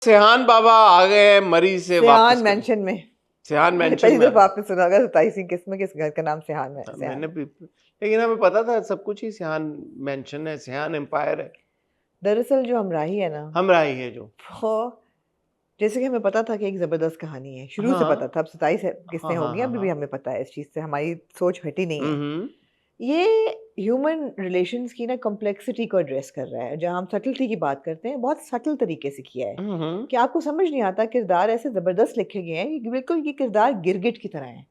सेहान बाबा आ गए मरी से वापस। सेहान मेंशन में सेहान मेंशन पहली में दफा आपने सुना होगा 27 किस्म के इस घर का नाम सेहान है। मैंने भी, लेकिन हमें पता था सब कुछ ही सेहान मेंशन है, सेहान एम्पायर है। दरअसल जो हमराही है ना, हमराही है जो, वो जैसे कि हमें पता था कि एक जबरदस्त कहानी है, शुरू से हाँ पता था। अब 27 किस्में हाँ होगी, हाँ अभी भी हाँ, हमें पता है इस चीज़ से, हमारी सोच हटी नहीं है। हम्म, ये ह्यूमन रिलेशंस की ना कॉम्प्लेक्सिटी को एड्रेस कर रहा है। जहाँ हम सटलिटी की बात करते हैं, बहुत सटल तरीके से किया है कि आपको समझ नहीं आता। किरदार ऐसे ज़बरदस्त लिखे गए हैं कि बिल्कुल ये किरदार गिरगिट की तरह है।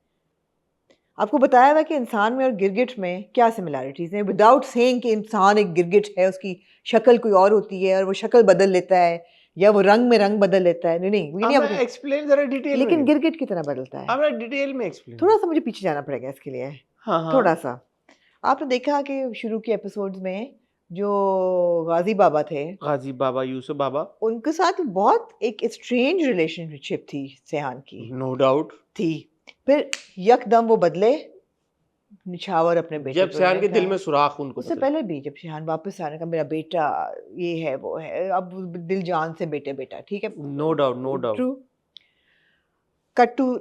आपको बताया हुआ कि इंसान में और गिरगिट में क्या सिमिलैरिटीज़ हैं, विदाउट सेइंग कि इंसान एक गिरगिट है, उसकी शक्ल कोई और होती है और वो शक्ल बदल लेता है या वो रंग में रंग बदल लेता है। नहीं नहीं, ये नहीं आपको, एक्सप्लेन जरा डिटेल लेकिन में, गिरगिट की तरह बदलता है। हमें डिटेल में एक्सप्लेन। थोड़ा सा मुझे पीछे जाना पड़ेगा इसके लिए, हाँ हाँ, थोड़ा सा। आपने देखा कि शुरू के एपिसोड्स में जो गाजी बाबा थे, गाजी बाबा, यूसुफ बाबा, उनके साथ बहुत एक स्ट्रेंज रिलेशनशिप थी सेहान की, नो डाउट थी। फिर यकदम वो बदले, निछावर अपने बेटे जब को सेहान के उन्होंने दिल कहा। में सुराख उनको उससे पता पहले भी जब शेहान वापस आने का, मेरा बेटा ये है वो है, अब दिल जान से बेटे बेटा, ठीक है, no doubt, no doubt. True. Cut to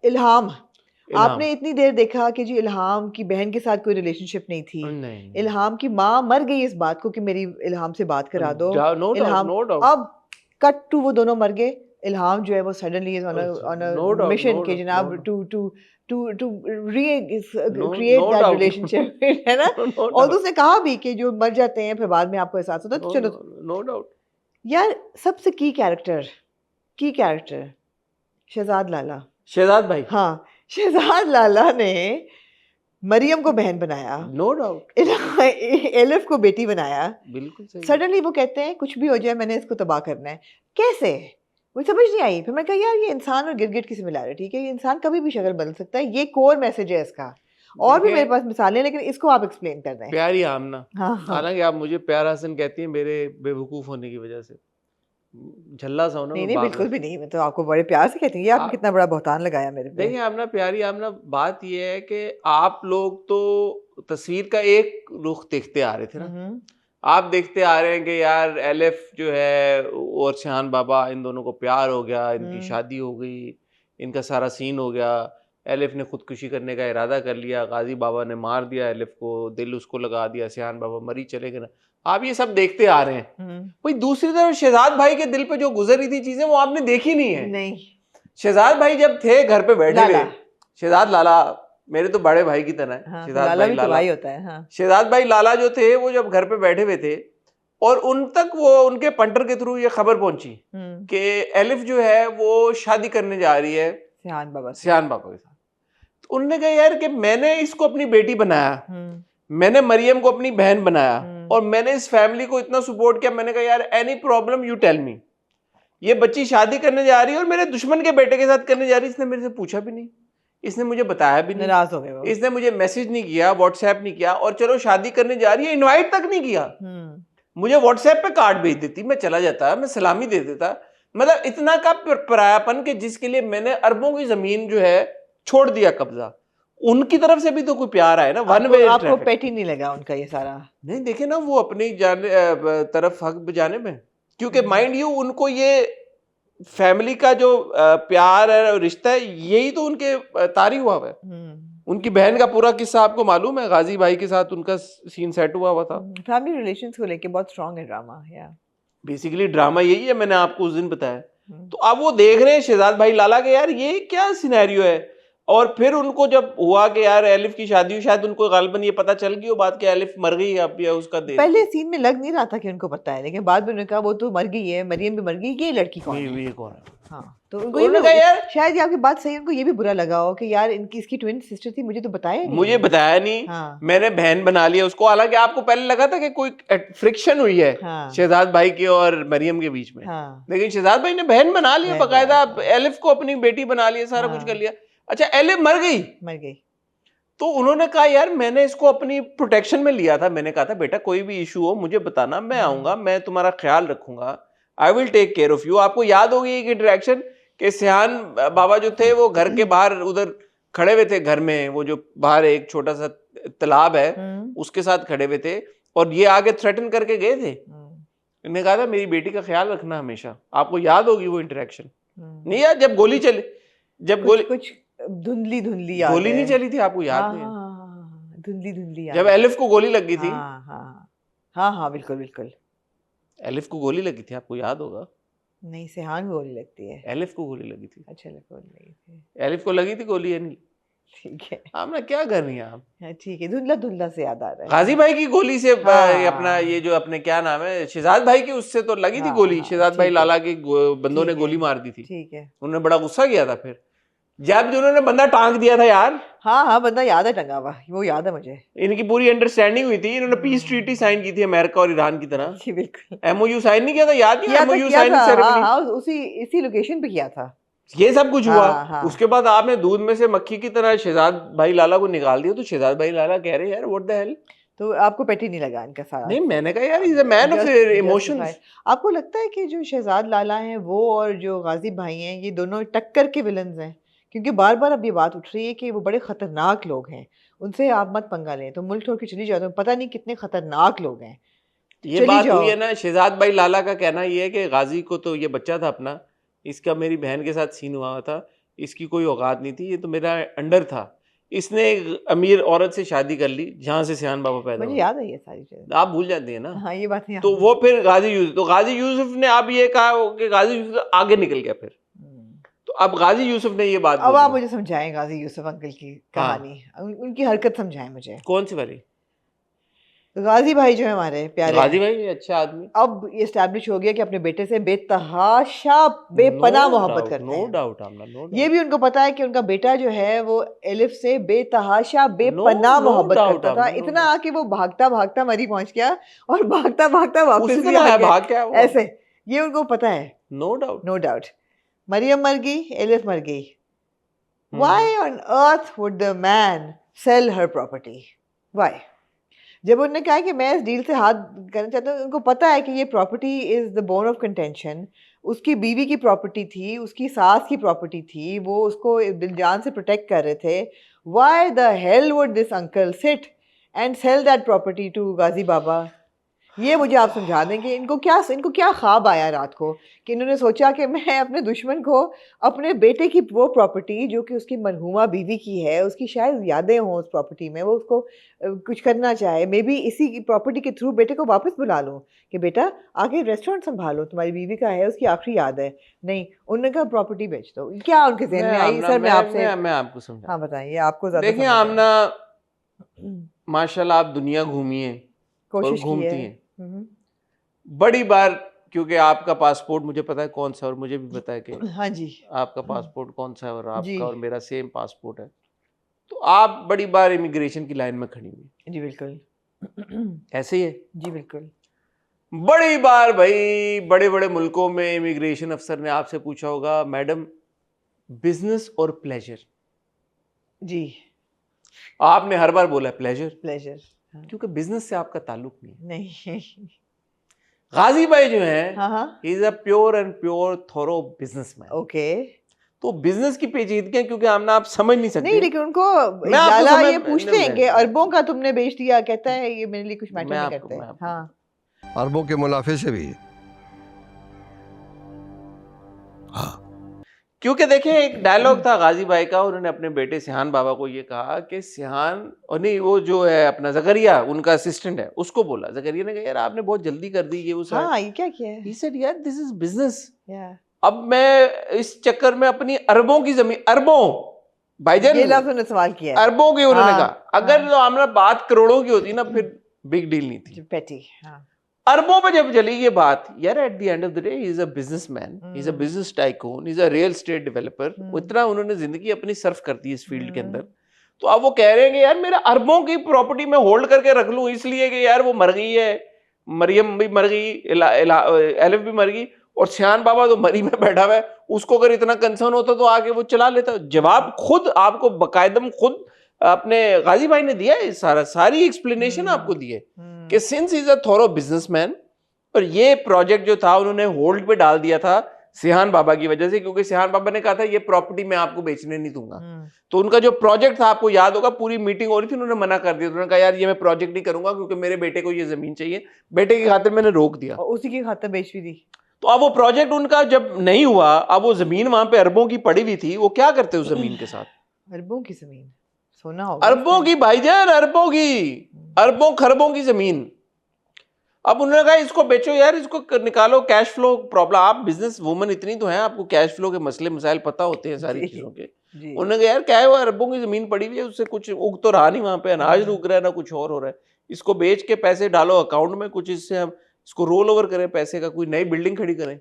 Ilham. Ilham, आपने इतनी देर देखा कि जी इल्हाम की बहन के साथ कोई रिलेशनशिप नहीं थी। नहीं, इल्हाम की माँ मर गई इस बात को कि मेरी इल्हाम से बात करा दो। No doubt, Ilham, no doubt, अब कट टू वो दोनों मर गए। इल्हाम जो है वो suddenly is on no a doubt, mission no के डाउट, जनाब to create no that doubt, relationship, है ना। नो और डाउट, उसने कहा भी कि जो मर जाते हैं फिर बाद में आपको एहसास होता है, तो चलो। No doubt. यार सबसे की कैरेक्टर शहजाद लाला। शहजाद भाई, हाँ, शहजाद लाला ने मरियम को बहन बनाया, नो डाउट, एलिफ को बेटी बनाया। बिल्कुल सही है। सडनली वो कहते हैं कुछ भी हो जाए मैंने इसको तबाह करना है। कैसे? मुझे समझ नहीं आई। फिर मैं कहा यार ये इंसान और गिरगिट की सिमिलैरिटी है, ये इंसान कभी भी शक्ल बदल सकता है, ये कोर मैसेज है इसका। और भी मेरे देखें, पास मिसालें हैं, लेकिन इसको आप एक्सप्लेन कर दें। प्यारी आमना, हाँ हाँ, हालांकि आप मुझे प्यार हसन कहती हैं मेरे बेवकूफ़ होने की वजह से, झल्ला सा हूं ना नहीं मैं नहीं, बाप बिल्कुल का। भी नहीं, मैं तो आपको बड़े प्यार से कहती हूँ। ये आपने आप कितना बड़ा बहतान लगाया मेरे पे। देखिए आमना, प्यारी आमना, बात ये है कि आप लोग तो तस्वीर का एक रुख देखते आ रहे थे ना। हम्म आप देखते आ रहे हैं कि यार एलिफ जो है और शेहान बाबा, इन दोनों को प्यार हो गया, इनकी हम्म शादी हो गई, इनका सारा सीन हो गया। एलिफ ने खुदकुशी करने का इरादा कर लिया, गाजी बाबा ने मार दिया एलिफ को, दिल उसको लगा दिया, शेहान बाबा मरी चले गए ना। आप ये सब देखते आ रहे हैं। भाई दूसरी तरफ शहजाद भाई के दिल पे जो गुजर रही थी चीजें, वो आपने देखी नहीं है। नहीं, शहजाद भाई जब थे घर पे बैठे हुए, लाला, शहजाद लाला मेरे तो बड़े भाई की तरह है, हाँ तो शहजाद लाला भाई भी तो लाला, भाई होता है। हाँ, शहजाद भाई लाला जो थे वो जब घर पे बैठे हुए थे और उन तक वो उनके पंटर के थ्रू ये खबर पहुंची कि एलिफ जो है वो शादी करने जा रही है सियान बाबा से। सियान बाबा के साथ। तो उन्होंने कहा यार कि मैंने इसको अपनी बेटी बनाया, हम्म मैंने मरियम को अपनी बहन बनाया हम्म और मैंने इस फैमिली को इतना सपोर्ट किया। मैंने कहा यार any problem you tell me, ये बच्ची शादी करने जा रही है और मेरे दुश्मन के बेटे के साथ करने जा रही है। इसने मेरे से पूछा भी नहीं, इसने मुझे बताया भी नहीं, नाराज हो गए वो। इसने मुझे मैसेज नहीं किया, व्हाट्सएप नहीं किया, और चलो शादी करने जा रही है इनवाइट तक नहीं किया। मुझे व्हाट्सएप पे कार्ड भेज देती, मैं चला जाता, मैं सलामी दे देता। मतलब इतना का परायापन कि जिसके लिए मैंने अरबों की जमीन जो है छोड़ दिया कब्जा। उनकी तरफ से भी तो कोई प्यार आए ना, वन वे आपको ट्रैफिक। पेट ही नहीं लगा उनका ये सारा? नहीं देखे ना, वो अपनी तरफ हक बजाने में, क्योंकि माइंड यू उनको ये फैमिली का जो प्यार है और रिश्ता है, यही तो उनके तारी हुआ है। उनकी बहन का पूरा किस्सा आपको मालूम है, गाजी भाई के साथ उनका सीन सेट हुआ था। फैमिली रिलेशंस को लेके बहुत स्ट्रांग है ड्रामा। या बेसिकली ड्रामा यही है, मैंने आपको उस दिन बताया। तो अब वो देख रहे हैं शहजाद भाई लाला के यार ये क्या सिनेरियो है। और फिर उनको जब हुआ कि यार एलिफ की शादी हुई, शायद उनको गालिबन ये पता चल गई वो बात कि एलिफ मर गई, अब या उसका दे पहले सीन में लग नहीं रहा था कि उनको पता है, लेकिन बाद में उन्होंने कहा वो तो मर गई है, मरियम भी मर गई, ये लड़की कौन है? ये कौन है? हाँ, तो उनको ये उन्होंने कहा यार शायद ये आपकी बात सही है, उनको ये भी बुरा लगा हो कि यार इनकी इसकी ट्विन सिस्टर थी, मुझे तो बताया नहीं, मुझे बताया नहीं। हाँ, मैंने बहन बना लिया उसको। हालांकि आपको पहले लगा था कि कोई फ्रिक्शन हुई है हाँ, शहजाद भाई के और मरियम के बीच में, हाँ, लेकिन शहजाद भाई ने बहन बना लिया, बहन बाकायदा बना एलिफ को अपनी बेटी बना लिया, सारा कुछ कर लिया। अच्छा एलिफ मर गई। तो उन्होंने कहा यार मैंने इसको अपनी प्रोटेक्शन में लिया था, मैंने कहा था बेटा कोई भी इशू हो मुझे बताना, मैं आऊंगा, मैं तुम्हारा ख्याल रखूंगा, I will take care of you. आपको याद होगी एक इंटरेक्शन कि सियान बाबा जो थे वो घर के बाहर उधर खड़े हुए थे, घर में वो जो बाहर एक छोटा सा तालाब है उसके साथ खड़े हुए थे और ये आगे थ्रेटन करके गए थे इन्होंने कहा था मेरी बेटी का ख्याल रखना हमेशा, आपको याद होगी वो इंटरेक्शन। नहीं यार, जब गोली चली, जब कुछ कुछ धुंधली याद गोली है। नहीं चली थी, आपको याद हाँ नहीं है? हाँ, धुंधली याद जब है। एलिफ को गोली लगी थी, हाँ हाँ हाँ हाँ, बिल्कुल बिल्कुल। एलिफ को गोली लगी थी, आपको याद होगा। नहीं, सेहान को गोली लगती है। एलिफ को गोली लगी थी, अच्छा, गोली लगी थी। एलिफ को लगी थी गोली या नहीं? ठीक है। आपने क्या कर रही हैं आप? हाँ, ठीक है, धुंधला धुंधला से याद आ रहा है। गाजी भाई की गोली से हाँ। अपना ये जो अपने क्या नाम है, शहजाद भाई की, उससे तो लगी थी हाँ, गोली। हाँ, शहजाद भाई ठीक है। लाला के बंदों ने ठीक है। गोली मार दी थी। ठीक है। उन्होंने बड़ा गुस्सा किया था फिर, जब जो उन्होंने बंदा टांग दिया था यार। हाँ हाँ, बंदा याद है टंगा हुआ, वो याद है मुझे। इनकी पूरी अंडरस्टैंडिंग हुई थी, इन्होंने पीस ट्रीटी साइन की थी अमेरिका और ईरान की तरह। जी बिल्कुल। एमओयू साइन नहीं किया था, याद नहीं? एमओयू किया साइनिंग था, हाँ सेरेमनी, हाँ, इसी लोकेशन पे किया था। ये सब कुछ हुआ। हाँ, हाँ। उसके बाद आपने दूध में से मक्खी की तरह शहजाद भाई लाला को निकाल दिया, तो शहजाद भाई लाला कह रहे यार व्हाट द हेल। तो आपको पेटी नहीं लगा इनका सारा? नहीं, मैंने कहा यार is a man of emotions. आपको लगता है कि जो शहजाद लाला हैं वो और जो गाजी भाई हैं, ये दोनों टक्कर के विलन्स हैं? क्योंकि बार बार अब ये बात उठ रही है कि वो बड़े खतरनाक लोग हैं, उनसे आप मत पंगा लें, तो मुल्क छोड़ के चली जाओ, तो पता नहीं कितने खतरनाक लोग हैं। ये बात हुई है ना, शहजाद भाई लाला का कहना ये है कि गाजी को तो ये बच्चा था अपना, इसका मेरी बहन के साथ सीन हुआ था, इसकी कोई औकात नहीं थी, ये तो मेरा अंडर था, इसने एक अमीर औरत से शादी कर ली जहां से सियान बाबा पैदा मुझे हुए। याद है ये सारी चीजें। आप भूल जाते हैं ना। हाँ, ये बात नहीं। तो वो फिर गाजी यूसुफ, तो गाजी यूसुफ ने अब ये कहा कि गाजी यूसुफ आगे निकल गया फिर। तो अब गाजी यूसुफ ने ये बात अब आप मुझे समझाएं गाजी यूसुफ अंकल की हाँ। कहानी, उनकी हरकत समझाएं मुझे। कौन सी वाली? गाजी भाई जो है हमारे प्यारे, गाजी भाई अच्छा आदमी, अब ये एस्टैब्लिश हो गया कि अपने बेटे से बेतहाशा बेपनाह मोहब्बत करते हैं। No doubt. ये भी उनको पता है कि उनका बेटा जो है वो एलिफ से बेतहाशा बेपनाह मोहब्बत करता था, इतना कि वो भागता भागता मरी पहुंच गया और भागता भागता वापस भी आ गया। ऐसे ये उनको पता है। No doubt. मरियम मर गई, एलिफ मर गई। Why on earth would the man sell her property? Why? जब उन्होंने कहा कि मैं इस डील से हाथ करना चाहता हूँ, उनको पता है कि ये property is the bone of contention, उसकी बीवी की प्रॉपर्टी थी, उसकी सास की प्रॉपर्टी थी, वो उसको दिल जान से प्रोटेक्ट कर रहे थे। Why the hell would this uncle sit and sell that property to गाजी बाबा? ये मुझे आप समझा दें कि इनको क्या ख्वाब आया रात को कि इन्होंने सोचा कि मैं अपने दुश्मन को अपने बेटे की वो प्रॉपर्टी जो कि उसकी मरहूमा बीवी की है, उसकी शायद यादें हों उस प्रॉपर्टी में, वो उसको कुछ करना चाहे, मे बी इसी की प्रॉपर्टी के थ्रू बेटे को वापस बुला लूँ कि बेटा आके रेस्टोरेंट संभालो, तुम्हारी बीवी का है, उसकी आखिरी याद है। नहीं, उन्होंने कहा प्रॉपर्टी बेच दो। क्या उनके ज़हन में आई? सर मैं आपको समझा। हाँ बताइए, आपको ज़्यादा देखिए आमना, माशाल्लाह आप दुनिया घूमिए और घूमती हैं बड़ी बार, क्योंकि आपका पासपोर्ट मुझे पता है कौन सा, और मुझे भी पता है कि हाँ जी आपका पासपोर्ट कौन सा है, और आपका और मेरा सेम पासपोर्ट है, तो आप बड़ी बार इमिग्रेशन की लाइन में खड़ी हुई। जी बिल्कुल ऐसे ही है जी बिल्कुल। बड़ी बार भाई बड़े बड़े मुल्कों में इमिग्रेशन अफसर ने आपसे पूछा होगा, मैडम बिजनेस और प्लेजर? जी, आपने हर बार बोला प्लेजर, क्योंकि बिजनेस से आपका ताल्लुक नहीं। गाजी भाई जो है, हाँ, he is a pure and pure thorough businessman. Okay, तो बिजनेस की पेचीदगियां क्योंकि आमना आप समझ नहीं सकते। नहीं, लेकिन उनको लाला ये पूछते हैं कि अरबों का तुमने बेच दिया, कहता है ये मेरे लिए कुछ मैटर नहीं करते। हाँ, अरबों के मुनाफे से भी। हाँ, क्योंकि देखें एक डायलॉग था गाजी भाई का, उन्होंने अपने बेटे सिहान बाबा को ये कहा कि सिहान, और नहीं वो जो है अपना जकरिया उनका असिस्टेंट है, उसको बोला, जकरिया ने कहा यार आपने बहुत जल्दी कर दी ये वो सब। हाँ, ये क्या किया है? ही सेड यार दिस इज बिजनेस। अब मैं इस चक्कर में अपनी अरबों की जमीन, अरबों भाईजान, ये लफ्ज़ उन्होंने सवाल किया, अरबों की उन्होंने कहा, अगर तो हमारा बात करोड़ों की होती ना फिर बिग डील नहीं थी, पेटी। अरबों पे जब चली ये बात, यार at the end of the day he is a businessman, he is a business tycoon, he is a real estate developer. इतना उन्होंने जिंदगी अपनी सर्व कर दी इस फील्ड के अंदर, तो अब वो कह रहे हैं कि यार मेरा अरबों की प्रॉपर्टी में होल्ड करके रख लूं, इसलिए कि यार वो मर गई है, मरियम भी मर गई, एलिफ भी मर गई, और सियान बाबा तो मरी में बैठा हुआ है, उसको अगर इतना कंसर्न होता तो आगे वो चला लेता। जवाब खुद आपको बकायदम खुद अपने गाजी भाई ने दिया है, सारी एक्सप्लेनेशन आपको दी है कि since is a thorough businessman, और ये प्रोजेक्ट जो था उन्होंने होल्ड पे डाल दिया था सिहान बाबा की वजह से, क्योंकि सिहान बाबा ने कहा था ये प्रॉपर्टी मैं आपको बेचने नहीं दूंगा। हम्म, तो उनका जो प्रोजेक्ट था, आपको याद होगा, पूरी मीटिंग हो रही थी, उन्होंने मना कर दिया। उन्होंने कहा यार ये मैं प्रोजेक्ट नहीं करूंगा क्योंकि मेरे बेटे को ये जमीन चाहिए, बेटे की खातिर मैंने रोक दिया। और उसी की खातिर बेच भी दी। तो अब वो प्रोजेक्ट उनका जब नहीं हुआ, अब वो जमीन वहां पे अरबों की पड़ी हुई थी, वो क्या करते उस जमीन के साथ? अरबों की जमीन, सोना होगा अरबों उसमें। की भाईजान, अरबों की, अरबों खरबों की जमीन। अब उन्होंने कहा इसको बेचो यार, इसको निकालो, कैश फ्लो प्रॉब्लम। आप बिजनेस वुमन इतनी तो हैं, आपको कैश फ्लो के मसले मसाइल पता होते हैं सारी जी, चीजों के। जी। उन्होंने कहा यार क्या है, वो अरबों की जमीन पड़ी हुई है, उससे कुछ उग तो रहा नहीं वहां पे, अनाज उग रहा है ना कुछ और हो रहा है। इसको बेच के पैसे डालो अकाउंट में, कुछ इससे हम इसको रोल ओवर करें पैसे का, कोई नई बिल्डिंग खड़ी करें।